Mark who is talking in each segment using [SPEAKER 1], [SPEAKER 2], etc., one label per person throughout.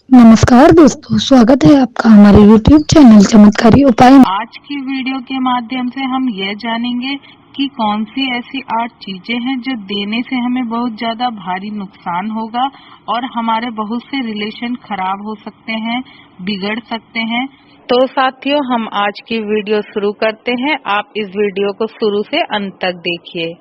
[SPEAKER 1] नमस्कार दोस्तों, स्वागत है आपका हमारे YouTube चैनल चमत्कारी उपाय में।
[SPEAKER 2] आज की वीडियो के माध्यम से हम यह जानेंगे कि कौन सी ऐसी 8 चीजें हैं जो देने से हमें बहुत ज्यादा भारी नुकसान होगा और हमारे बहुत से रिलेशन खराब हो सकते हैं, बिगड़ सकते हैं। तो साथियों, हम आज की वीडियो शुरू करते हैं। आप इस वीडियो को शुरू से अंत तक देखिए।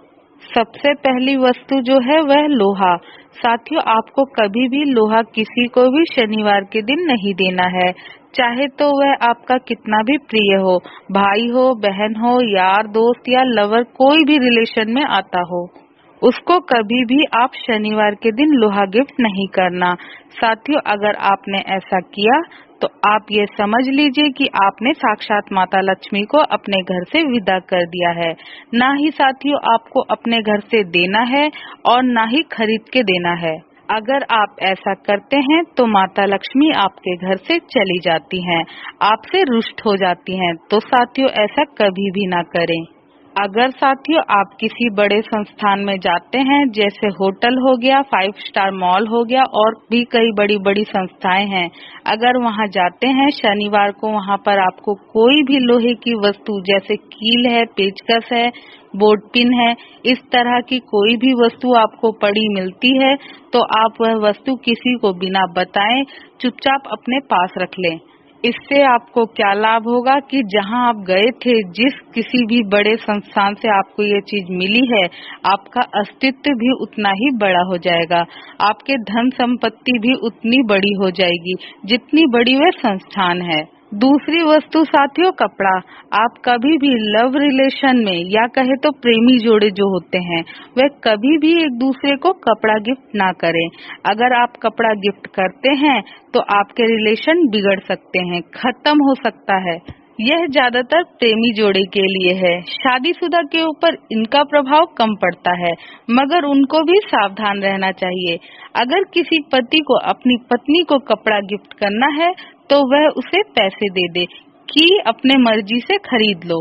[SPEAKER 2] सबसे पहली वस्तु जो है वह लोहा। साथियों, आपको कभी भी लोहा किसी को भी शनिवार के दिन नहीं देना है, चाहे तो वह आपका कितना भी प्रिय हो, भाई हो, बहन हो, यार दोस्त या लवर, कोई भी रिलेशन में आता हो, उसको कभी भी आप शनिवार के दिन लोहा गिफ्ट नहीं करना। साथियों, अगर आपने ऐसा किया तो आप ये समझ लीजिए कि आपने साक्षात माता लक्ष्मी को अपने घर से विदा कर दिया है। ना ही साथियों आपको अपने घर से देना है और ना ही खरीद के देना है। अगर आप ऐसा करते हैं तो माता लक्ष्मी आपके घर से चली जाती हैं, आपसे रुष्ट हो जाती हैं। तो साथियों, ऐसा कभी भी ना करें। अगर साथियों आप किसी बड़े संस्थान में जाते हैं, जैसे होटल हो गया, 5 स्टार मॉल हो गया और भी कई बड़ी बड़ी संस्थाएं हैं, अगर वहां जाते हैं शनिवार को, वहां पर आपको कोई भी लोहे की वस्तु जैसे कील है, पेचकस है, बोर्ड पिन है, इस तरह की कोई भी वस्तु आपको पड़ी मिलती है, तो आप वह वस्तु किसी को बिना बताए चुपचाप अपने पास रख लें। इससे आपको क्या लाभ होगा कि जहां आप गए थे, जिस किसी भी बड़े संस्थान से आपको ये चीज मिली है, आपका अस्तित्व भी उतना ही बड़ा हो जाएगा, आपके धन संपत्ति भी उतनी बड़ी हो जाएगी जितनी बड़ी वह संस्थान है। दूसरी वस्तु साथियों, कपड़ा। आप कभी भी लव रिलेशन में या कहे तो प्रेमी जोड़े जो होते हैं, वह कभी भी एक दूसरे को कपड़ा गिफ्ट ना करें। अगर आप कपड़ा गिफ्ट करते हैं तो आपके रिलेशन बिगड़ सकते हैं, खत्म हो सकता है। यह ज्यादातर प्रेमी जोड़े के लिए है, शादीशुदा के ऊपर इनका प्रभाव कम पड़ता है, मगर उनको भी सावधान रहना चाहिए। अगर किसी पति को अपनी पत्नी को कपड़ा गिफ्ट करना है तो वह उसे पैसे दे दे कि अपने मर्जी से खरीद लो,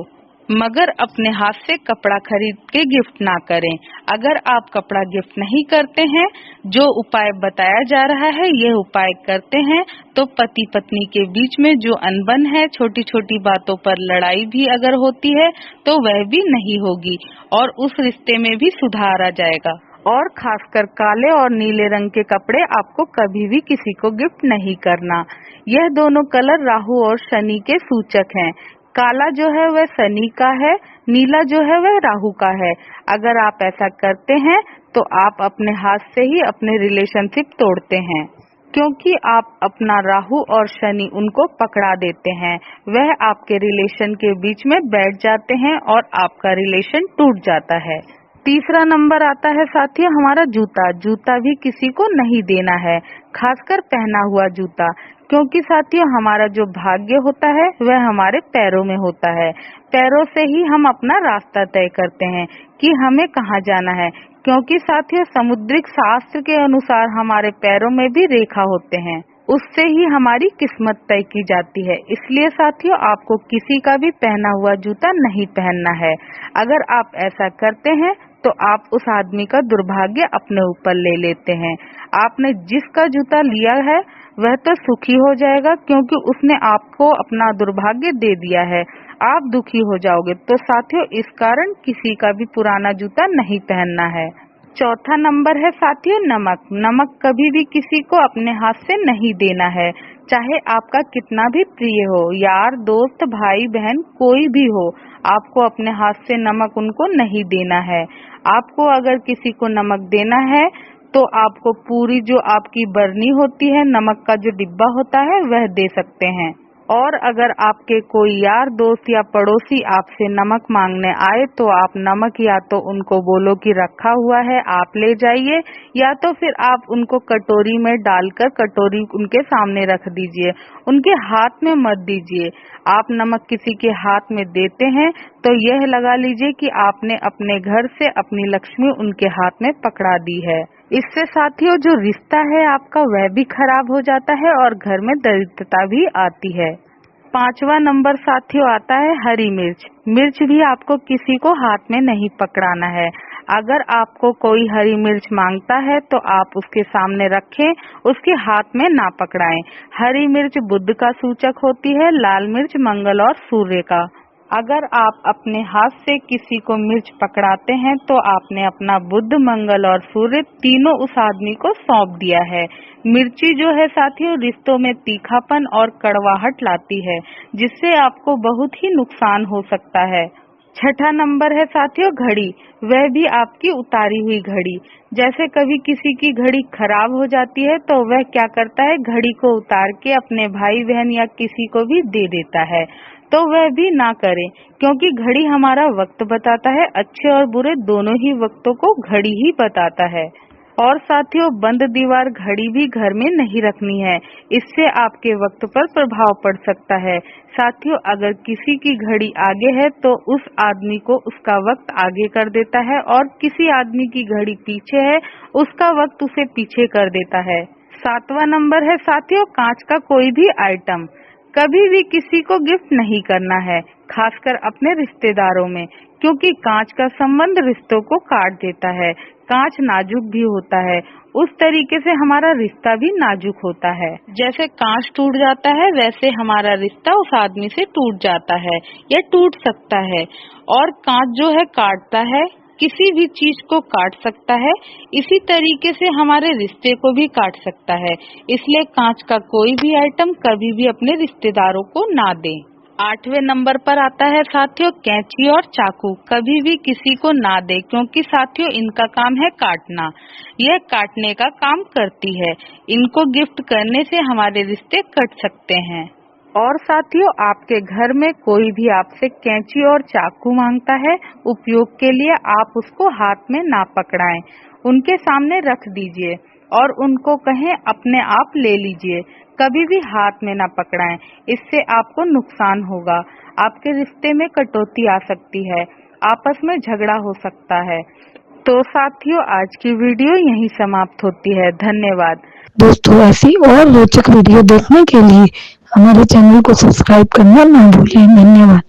[SPEAKER 2] मगर अपने हाथ से कपड़ा खरीद के गिफ्ट ना करें। अगर आप कपड़ा गिफ्ट नहीं करते हैं, जो उपाय बताया जा रहा है यह उपाय करते हैं, तो पति पत्नी के बीच में जो अनबन है, छोटी छोटी बातों पर लड़ाई भी अगर होती है तो वह भी नहीं होगी और उस रिश्ते में भी सुधार आ जाएगा। और खासकर काले और नीले रंग के कपड़े आपको कभी भी किसी को गिफ्ट नहीं करना। यह दोनों कलर राहु और शनि के सूचक हैं। काला जो है वह शनि का है, नीला जो है वह राहु का है। अगर आप ऐसा करते हैं तो आप अपने हाथ से ही अपने रिलेशनशिप तोड़ते हैं, क्योंकि आप अपना राहु और शनि उनको पकड़ा देते हैं, वह आपके रिलेशन के बीच में बैठ जाते हैं और आपका रिलेशन टूट जाता है। तीसरा नंबर आता है साथियों हमारा जूता। जूता भी किसी को नहीं देना है, खासकर पहना हुआ जूता, क्योंकि साथियों हमारा जो भाग्य होता है वह हमारे पैरों में होता है। पैरों से ही हम अपना रास्ता तय करते हैं कि हमें कहाँ जाना है, क्योंकि साथियों समुद्रिक शास्त्र के अनुसार हमारे पैरों में भी रेखा होते हैं, उससे ही हमारी किस्मत तय की जाती है। इसलिए साथियों आपको किसी का भी पहना हुआ जूता नहीं पहनना है। अगर आप ऐसा करते हैं तो आप उस आदमी का दुर्भाग्य अपने ऊपर ले लेते हैं। आपने जिसका जूता लिया है वह तो सुखी हो जाएगा, क्योंकि उसने आपको अपना दुर्भाग्य दे दिया है, आप दुखी हो जाओगे। तो साथियों इस कारण किसी का भी पुराना जूता नहीं पहनना है। चौथा नंबर है साथियों नमक। नमक कभी भी किसी को अपने हाथ से नहीं देना है, चाहे आपका कितना भी प्रिय हो, यार दोस्त भाई बहन कोई भी हो, आपको अपने हाथ से नमक उनको नहीं देना है। आपको अगर किसी को नमक देना है तो आपको पूरी जो आपकी बरनी होती है, नमक का जो डिब्बा होता है वह दे सकते हैं। और अगर आपके कोई यार दोस्त या पड़ोसी आपसे नमक मांगने आए तो आप नमक या तो उनको बोलो कि रखा हुआ है आप ले जाइए, या तो फिर आप उनको कटोरी में डालकर कटोरी उनके सामने रख दीजिए, उनके हाथ में मत दीजिए। आप नमक किसी के हाथ में देते हैं तो यह लगा लीजिए कि आपने अपने घर से अपनी लक्ष्मी उनके हाथ में पकड़ा दी है। इससे साथियों जो रिश्ता है आपका वह भी खराब हो जाता है और घर में दरिद्रता भी आती है। पांचवा नंबर साथियों आता है हरी मिर्च। मिर्च भी आपको किसी को हाथ में नहीं पकड़ाना है। अगर आपको कोई हरी मिर्च मांगता है तो आप उसके सामने रखें, उसके हाथ में ना पकड़ाएं। हरी मिर्च बुध का सूचक होती है, लाल मिर्च मंगल और सूर्य का। अगर आप अपने हाथ से किसी को मिर्च पकड़ाते हैं तो आपने अपना बुध, मंगल और सूर्य तीनों उस आदमी को सौंप दिया है। मिर्ची जो है साथियों रिश्तों में तीखापन और कड़वाहट लाती है, जिससे आपको बहुत ही नुकसान हो सकता है। छठा नंबर है साथियों घड़ी, वह भी आपकी उतारी हुई घड़ी। जैसे कभी किसी की घड़ी खराब हो जाती है तो वह क्या करता है, घड़ी को उतार के अपने भाई बहन या किसी को भी दे देता है। तो वह भी ना करें, क्योंकि घड़ी हमारा वक्त बताता है। अच्छे और बुरे दोनों ही वक्तों को घड़ी ही बताता है। और साथियों बंद दीवार घड़ी भी घर में नहीं रखनी है, इससे आपके वक्त पर प्रभाव पड़ सकता है। साथियों अगर किसी की घड़ी आगे है तो उस आदमी को उसका वक्त आगे कर देता है, और किसी आदमी की घड़ी पीछे है उसका वक्त उसे पीछे कर देता है। सातवां नंबर है साथियों कांच का कोई भी आइटम। कभी भी किसी को गिफ्ट नहीं करना है, खासकर अपने रिश्तेदारों में, क्योंकि कांच का संबंध रिश्तों को काट देता है। कांच नाजुक भी होता है, उस तरीके से हमारा रिश्ता भी नाजुक होता है। जैसे कांच टूट जाता है वैसे हमारा रिश्ता उस आदमी से टूट जाता है या टूट सकता है। और कांच जो है काटता है, किसी भी चीज को काट सकता है, इसी तरीके से हमारे रिश्ते को भी काट सकता है। इसलिए कांच का कोई भी आइटम कभी भी अपने रिश्तेदारों को ना दें। आठवें नंबर पर आता है साथियों कैंची और चाकू। कभी भी किसी को ना दे, क्योंकि साथियों इनका काम है काटना, यह काटने का काम करती है। इनको गिफ्ट करने से हमारे रिश्ते कट सकते हैं। और साथियों आपके घर में कोई भी आपसे कैंची और चाकू मांगता है उपयोग के लिए, आप उसको हाथ में ना पकड़ाएं, उनके सामने रख दीजिए और उनको कहें अपने आप ले लीजिए। कभी भी हाथ में ना पकड़ाएं, इससे आपको नुकसान होगा। आपके रिश्ते में कटौती आ सकती है, आपस में झगड़ा हो सकता है। तो साथियों आज की वीडियो यहीं समाप्त होती है। धन्यवाद।
[SPEAKER 1] दोस्तों ऐसी और रोचक वीडियो देखने के लिए हमारे चैनल को सब्सक्राइब करना ना भूलें। धन्यवाद।